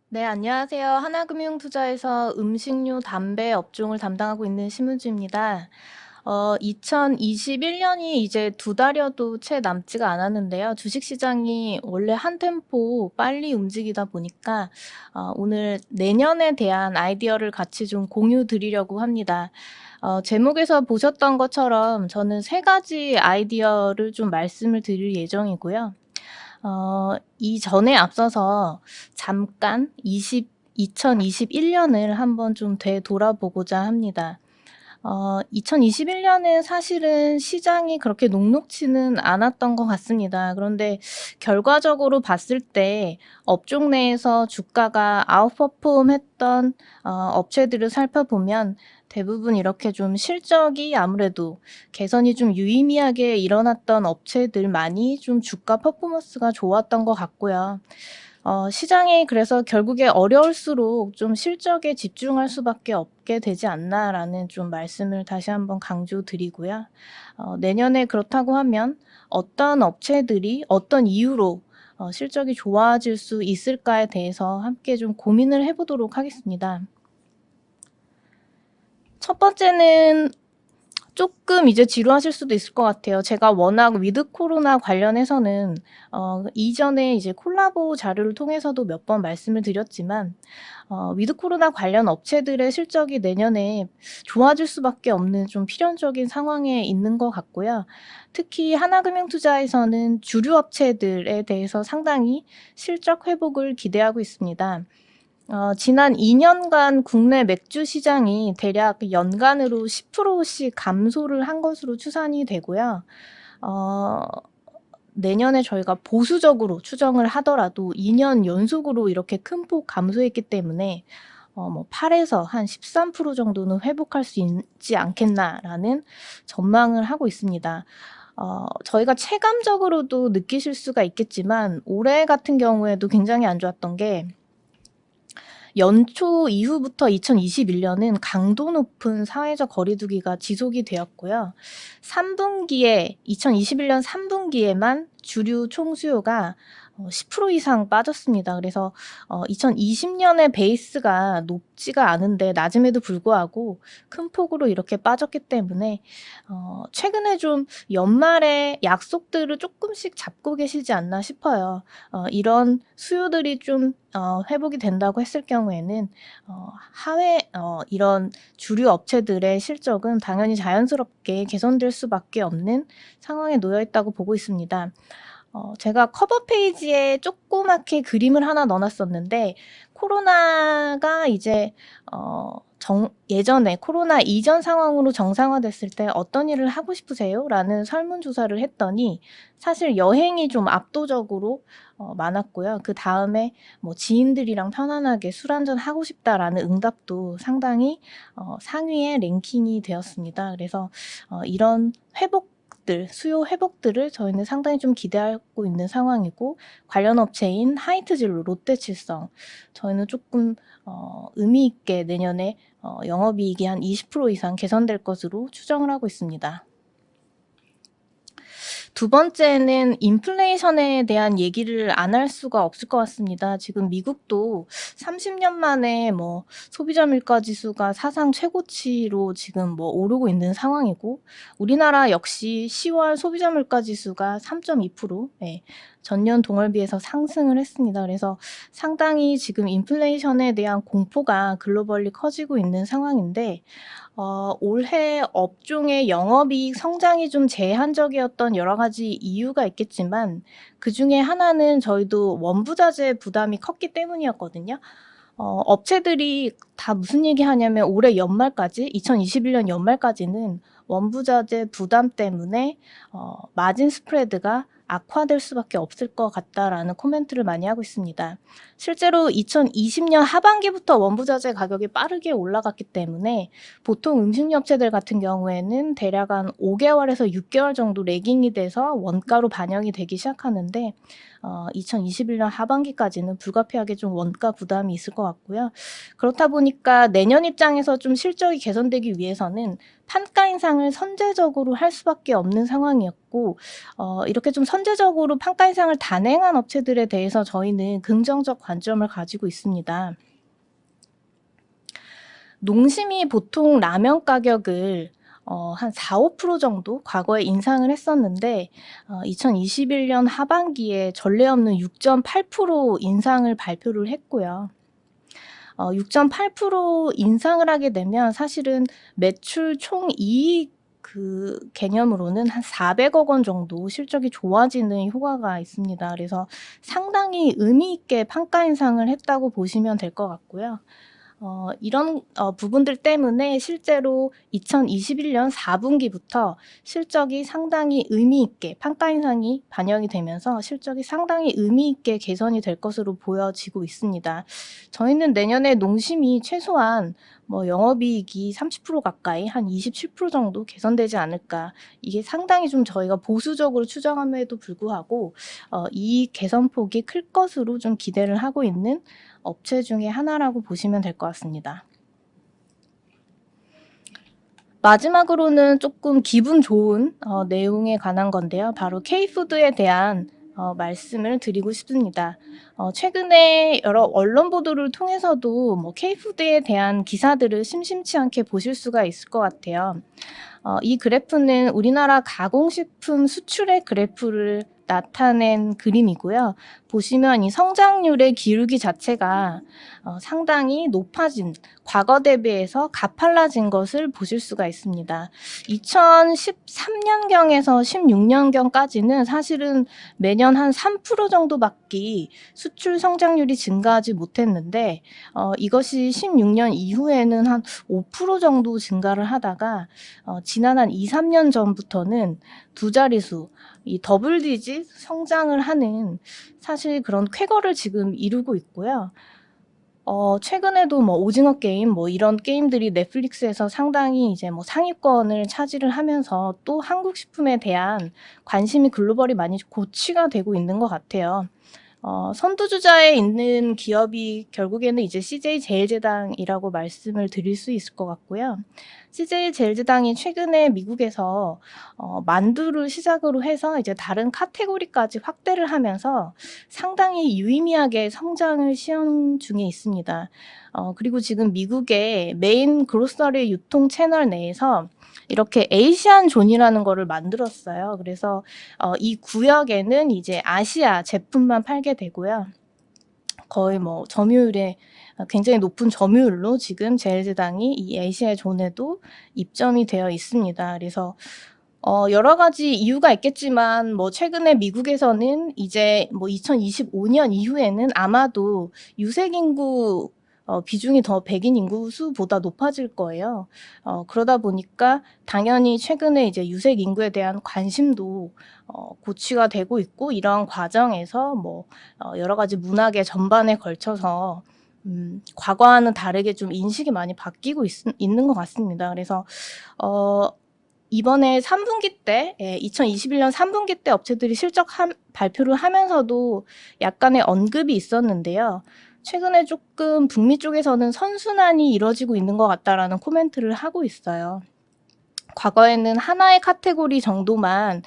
네, 안녕하세요. 하나금융투자에서 음식료, 담배 업종을 담당하고 있는 심은주입니다. 2021년이 이제 두 달여도 채 남지가 않았는데요. 주식시장이 원래 한 템포 빨리 움직이다 보니까 오늘 내년에 대한 아이디어를 같이 좀 공유 드리려고 합니다. 제목에서 보셨던 것처럼 저는 세 가지 아이디어를 좀 말씀을 드릴 예정이고요. 이전에 앞서서 잠깐 2021년을 한번 좀 되돌아보고자 합니다. 2021년은 사실은 시장이 그렇게 녹록지는 않았던 것 같습니다. 그런데 결과적으로 봤을 때 업종 내에서 주가가 아웃퍼폼 했던 업체들을 살펴보면 대부분 이렇게 좀 실적이 아무래도 개선이 좀 유의미하게 일어났던 업체들만이 좀 주가 퍼포먼스가 좋았던 것 같고요. 시장이 그래서 결국에 어려울수록 좀 실적에 집중할 수밖에 없게 되지 않나라는 좀 말씀을 다시 한번 강조드리고요. 내년에 그렇다고 하면 어떤 업체들이 어떤 이유로 실적이 좋아질 수 있을까에 대해서 함께 좀 고민을 해보도록 하겠습니다. 첫 번째는 조금 이제 지루하실 수도 있을 것 같아요. 제가 워낙 위드 코로나 관련해서는 이전에 이제 콜라보 자료를 통해서도 몇 번 말씀을 드렸지만 위드 코로나 관련 업체들의 실적이 내년에 좋아질 수밖에 없는 좀 필연적인 상황에 있는 것 같고요. 특히 하나금융투자에서는 주류 업체들에 대해서 상당히 실적 회복을 기대하고 있습니다. 지난 2년간 국내 맥주 시장이 대략 연간으로 10%씩 감소를 한 것으로 추산이 되고요. 내년에 저희가 보수적으로 추정을 하더라도 2년 연속으로 이렇게 큰 폭 감소했기 때문에 8에서 한 13% 정도는 회복할 수 있지 않겠나라는 전망을 하고 있습니다. 저희가 체감적으로도 느끼실 수가 있겠지만 올해 같은 경우에도 굉장히 안 좋았던 게 연초 이후부터 2021년은 강도 높은 사회적 거리 두기가 지속이 되었고요. 2021년 3분기에만 주류 총수요가 10% 이상 빠졌습니다. 그래서 2020년의 베이스가 높지가 않은데 낮음에도 불구하고 큰 폭으로 이렇게 빠졌기 때문에 최근에 좀 연말에 약속들을 조금씩 잡고 계시지 않나 싶어요. 이런 수요들이 좀 회복이 된다고 했을 경우에는 이런 주류 업체들의 실적은 당연히 자연스럽게 개선될 수밖에 없는 상황에 놓여 있다고 보고 있습니다. 제가 커버 페이지에 조그맣게 그림을 하나 넣어 놨었는데 코로나가 이제 예전에 코로나 이전 상황으로 정상화됐을 때 "어떤 일을 하고 싶으세요?" 라는 설문조사를 했더니 사실 여행이 좀 압도적으로 많았고요. 그다음에 뭐 "지인들이랑 편안하게 술 한잔 하고 싶다."라는 응답도 상당히 상위에 랭킹이 되었습니다. 그래서 이런 수요 회복들을 저희는 상당히 좀 기대하고 있는 상황이고 관련 업체인 하이트진로, 롯데칠성 저희는 조금 의미 있게 내년에 영업이익이 한 20% 이상 개선될 것으로 추정을 하고 있습니다. 두 번째는 인플레이션에 대한 얘기를 안 할 수가 없을 것 같습니다. 지금 미국도 30년 만에 뭐 소비자 물가 지수가 사상 최고치로 지금 뭐 오르고 있는 상황이고 우리나라 역시 10월 소비자 물가 지수가 3.2%, 전년 동월 비해서 상승을 했습니다. 그래서 상당히 지금 인플레이션에 대한 공포가 글로벌리 커지고 있는 상황인데 올해 업종의 영업이익 성장이 좀 제한적이었던 여러 가지 이유가 있겠지만 그중에 하나는 저희도 원부자재 부담이 컸기 때문이었거든요. 업체들이 다 무슨 얘기하냐면 올해 연말까지 2021년 연말까지는 원부자재 부담 때문에 마진 스프레드가 악화될 수밖에 없을 것 같다라는 코멘트를 많이 하고 있습니다. 실제로 2020년 하반기부터 원부자재 가격이 빠르게 올라갔기 때문에 보통 음식료 업체들 같은 경우에는 대략 한 5개월에서 6개월 정도 래깅이 돼서 원가로 반영이 되기 시작하는데 2021년 하반기까지는 불가피하게 좀 원가 부담이 있을 것 같고요. 그렇다 보니까 내년 입장에서 좀 실적이 개선되기 위해서는 판가 인상을 선제적으로 할 수밖에 없는 상황이었고, 이렇게 좀 선제적으로 판가 인상을 단행한 업체들에 대해서 저희는 긍정적 관점을 가지고 있습니다. 농심이 보통 라면 가격을 한 4~5% 정도 과거에 인상을 했었는데 2021년 하반기에 전례 없는 6.8% 인상을 발표를 했고요. 6.8% 인상을 하게 되면 사실은 매출 총이익 그 개념으로는 한 400억 원 정도 실적이 좋아지는 효과가 있습니다. 그래서 상당히 의미 있게 판가 인상을 했다고 보시면 될 것 같고요. 이런 부분들 때문에 실제로 2021년 4분기부터 실적이 상당히 의미 있게 판가 인상이 반영이 되면서 실적이 상당히 의미 있게 개선이 될 것으로 보여지고 있습니다. 저희는 내년에 농심이 최소한 영업이익이 30% 가까이 한 27% 정도 개선되지 않을까. 이게 상당히 좀 저희가 보수적으로 추정함에도 불구하고 이익 개선폭이 클 것으로 좀 기대를 하고 있는 업체 중에 하나라고 보시면 될 것 같습니다. 마지막으로는 조금 기분 좋은 내용에 관한 건데요. 바로 K푸드에 대한 말씀을 드리고 싶습니다. 최근에 여러 언론 보도를 통해서도 K푸드에 대한 기사들을 심심치 않게 보실 수가 있을 것 같아요. 이 그래프는 우리나라 가공식품 수출의 그래프를 나타낸 그림이고요. 보시면 이 성장률의 기울기 자체가 상당히 높아진, 과거 대비해서 가팔라진 것을 보실 수가 있습니다. 2013년경에서 16년경까지는 사실은 매년 한 3% 정도밖에 수출 성장률이 증가하지 못했는데 이것이 16년 이후에는 한 5% 정도 증가를 하다가 지난 한 2~3년 전부터는 두 자릿수, 이 더블 디짓 성장을 하는 사실 그런 쾌거를 지금 이루고 있고요. 최근에도 오징어 게임 이런 게임들이 넷플릭스에서 상당히 이제 상위권을 차지를 하면서 또 한국 식품에 대한 관심이 글로벌이 많이 고취가 되고 있는 것 같아요. 선두주자에 있는 기업이 결국에는 이제 CJ제일제당이라고 말씀을 드릴 수 있을 것 같고요. CJ제일제당이 최근에 미국에서 만두를 시작으로 해서 이제 다른 카테고리까지 확대를 하면서 상당히 유의미하게 성장을 시험 중에 있습니다. 그리고 지금 미국의 메인 그로서리 유통 채널 내에서 이렇게 에이시안 존이라는 거를 만들었어요. 그래서 이 구역에는 이제 아시아 제품만 팔게 되고요. 거의 점유율에 굉장히 높은 점유율로 지금 제일제당이 이 아시아 존에도 입점이 되어 있습니다. 그래서 여러 가지 이유가 있겠지만 최근에 미국에서는 이제 2025년 이후에는 아마도 유색 인구 비중이 더 백인 인구 수보다 높아질 거예요. 그러다 보니까 당연히 최근에 이제 유색 인구에 대한 관심도 고취가 되고 있고, 이런 과정에서 여러 가지 문화계 전반에 걸쳐서 과거와는 다르게 좀 인식이 많이 바뀌고 있는 것 같습니다. 그래서 이번에 3분기 때 2021년 3분기 때 업체들이 실적 발표를 하면서도 약간의 언급이 있었는데요. 최근에 조금 북미 쪽에서는 선순환이 이뤄지고 있는 것 같다라는 코멘트를 하고 있어요. 과거에는 하나의 카테고리 정도만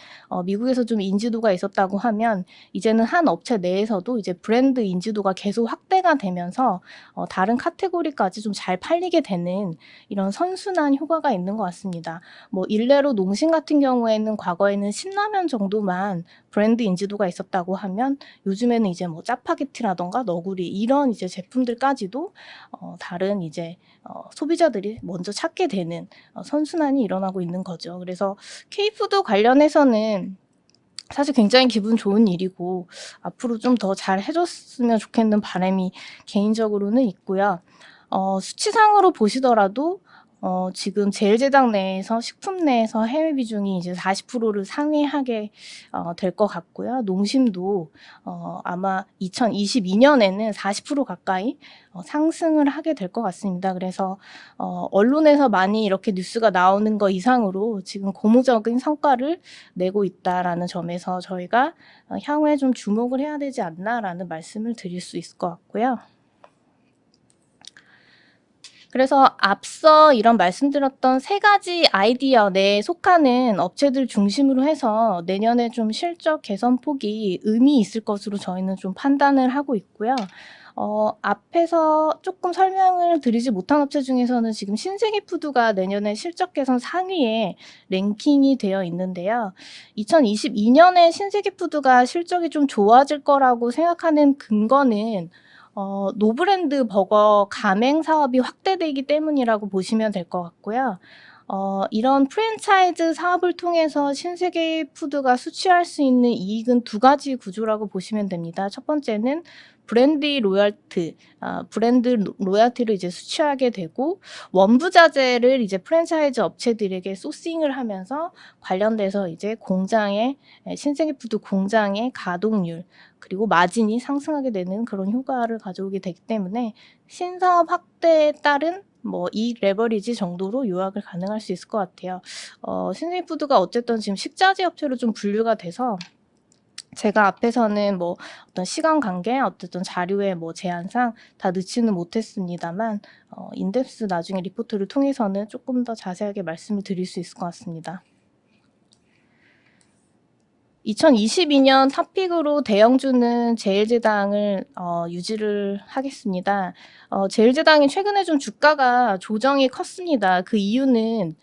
미국에서 좀 인지도가 있었다고 하면 이제는 한 업체 내에서도 이제 브랜드 인지도가 계속 확대가 되면서 다른 카테고리까지 좀 잘 팔리게 되는 이런 선순환 효과가 있는 것 같습니다. 일례로 농심 같은 경우에는 과거에는 신라면 정도만 브랜드 인지도가 있었다고 하면 요즘에는 이제 짜파게티라던가 너구리 이런 이제 제품들까지도 다른 이제 소비자들이 먼저 찾게 되는 선순환이 일어나고 있는 거죠. 그래서 K푸드 관련해서는 사실 굉장히 기분 좋은 일이고 앞으로 좀 더 잘 해줬으면 좋겠는 바람이 개인적으로는 있고요. 수치상으로 보시더라도 지금 제일제당 내에서 식품 내에서 해외 비중이 이제 40%를 상회하게 될 것 같고요. 농심도 아마 2022년에는 40% 가까이 상승을 하게 될 것 같습니다. 그래서 언론에서 많이 이렇게 뉴스가 나오는 거 이상으로 지금 고무적인 성과를 내고 있다라는 점에서 저희가 향후에 좀 주목을 해야 되지 않나라는 말씀을 드릴 수 있을 것 같고요. 그래서 앞서 이런 말씀드렸던 세 가지 아이디어 내에 속하는 업체들 중심으로 해서 내년에 좀 실적 개선 폭이 의미 있을 것으로 저희는 좀 판단을 하고 있고요. 앞에서 조금 설명을 드리지 못한 업체 중에서는 지금 신세계푸드가 내년에 실적 개선 상위에 랭킹이 되어 있는데요. 2022년에 신세계푸드가 실적이 좀 좋아질 거라고 생각하는 근거는 노브랜드 버거 가맹 사업이 확대되기 때문이라고 보시면 될 것 같고요. 이런 프랜차이즈 사업을 통해서 신세계푸드가 수취할 수 있는 이익은 두 가지 구조라고 보시면 됩니다. 첫 번째는 브랜드 로열티를 이제 수취하게 되고 원부자재를 이제 프랜차이즈 업체들에게 소싱을 하면서 관련돼서 이제 신세계푸드 공장의 가동률 그리고 마진이 상승하게 되는 그런 효과를 가져오게 되기 때문에 신사업 확대에 따른 이익 레버리지 정도로 요약을 가능할 수 있을 것 같아요. 신세계푸드가 어쨌든 지금 식자재 업체로 좀 분류가 돼서 제가 앞에서는 어떤 시간 관계, 어쨌든 자료의 제한상 다 넣지는 못했습니다만 인덱스 나중에 리포트를 통해서는 조금 더 자세하게 말씀을 드릴 수 있을 것 같습니다. 2022년 탑픽으로 대형주는 제일제당을 유지를 하겠습니다. 제일제당이 최근에 좀 주가가 조정이 컸습니다. 그 이유는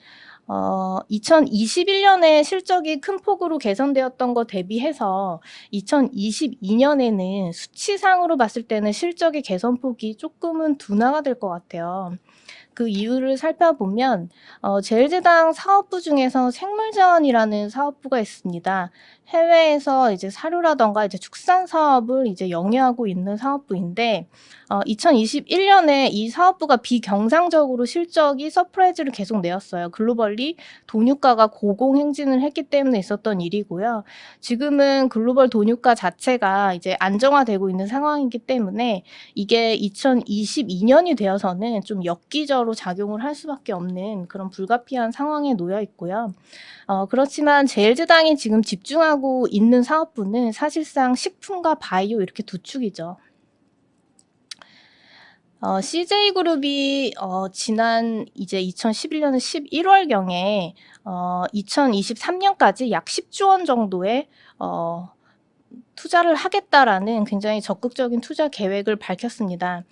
2021년에 실적이 큰 폭으로 개선되었던 거 대비해서 2022년에는 수치상으로 봤을 때는 실적의 개선폭이 조금은 둔화가 될 것 같아요. 그 이유를 살펴보면 제일제당 사업부 중에서 생물자원이라는 사업부가 있습니다. 해외에서 이제 사료라던가 이제 축산 사업을 이제 영위하고 있는 사업부인데 2021년에 이 사업부가 비경상적으로 실적이 서프라이즈를 계속 내었어요. 글로벌리 돈유가가 고공행진을 했기 때문에 있었던 일이고요. 지금은 글로벌 돈유가 자체가 이제 안정화되고 있는 상황이기 때문에 이게 2022년이 되어서는 좀 엽기적으로 작용을 할 수밖에 없는 그런 불가피한 상황에 놓여 있고요. 그렇지만 제일제당이 지금 집중하고 있는 사업부는 사실상 식품과 바이오 이렇게 두 축이죠. CJ그룹이 지난 이제 2011년 11월경에 2023년까지 약 10조 원 정도의 투자를 하겠다라는 굉장히 적극적인 투자 계획을 밝혔습니다.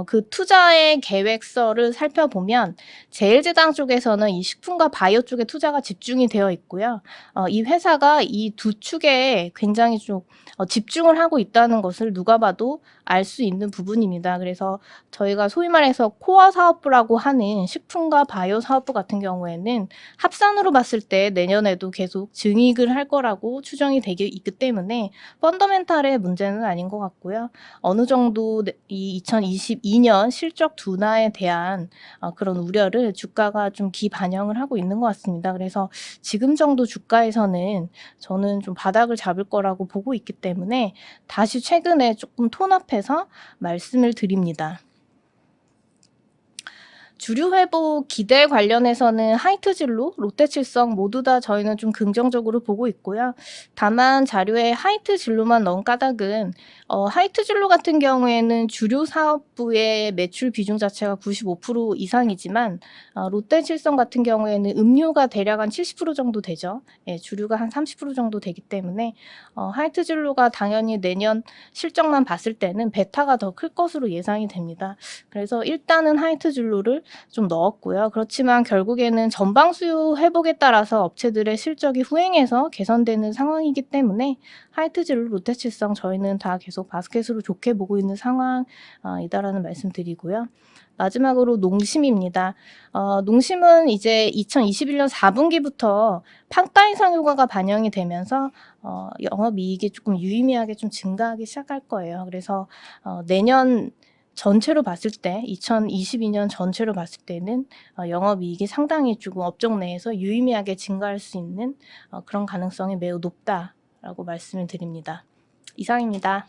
그 투자의 계획서를 살펴보면 제일제당 쪽에서는 이 식품과 바이오 쪽에 투자가 집중이 되어 있고요. 이 회사가 이 두 축에 굉장히 좀 집중을 하고 있다는 것을 누가 봐도 알 수 있는 부분입니다. 그래서 저희가 소위 말해서 코어 사업부라고 하는 식품과 바이오 사업부 같은 경우에는 합산으로 봤을 때 내년에도 계속 증익을 할 거라고 추정이 되기 있기 때문에 펀더멘탈의 문제는 아닌 것 같고요. 어느 정도 이 2022년 실적 둔화에 대한 그런 우려를 주가가 좀 기반영을 하고 있는 것 같습니다. 그래서 지금 정도 주가에서는 저는 좀 바닥을 잡을 거라고 보고 있기 때문에 다시 최근에 조금 톤업해서 말씀을 드립니다. 주류 회복 기대 관련해서는 하이트진로, 롯데칠성 모두 다 저희는 좀 긍정적으로 보고 있고요. 다만 자료에 하이트진로만 넣은 까닭은 하이트진로 같은 경우에는 주류 사업부의 매출 비중 자체가 95% 이상이지만 롯데칠성 같은 경우에는 음료가 대략 한 70% 정도 되죠. 예, 주류가 한 30% 정도 되기 때문에 하이트진로가 당연히 내년 실적만 봤을 때는 베타가 더 클 것으로 예상이 됩니다. 그래서 일단은 하이트진로를 좀 넣었고요. 그렇지만 결국에는 전방 수요 회복에 따라서 업체들의 실적이 후행해서 개선되는 상황이기 때문에 하이트진로, 롯데칠성 저희는 다 계속 바스켓으로 좋게 보고 있는 상황이다라는 말씀 드리고요. 마지막으로 농심입니다. 농심은 이제 2021년 4분기부터 판가 인상 효과가 반영이 되면서 영업이익이 조금 유의미하게 좀 증가하기 시작할 거예요. 그래서 내년 전체로 봤을 때 2022년 전체로 봤을 때는 영업이익이 상당히 조금 업종 내에서 유의미하게 증가할 수 있는 그런 가능성이 매우 높다라고 말씀을 드립니다. 이상입니다.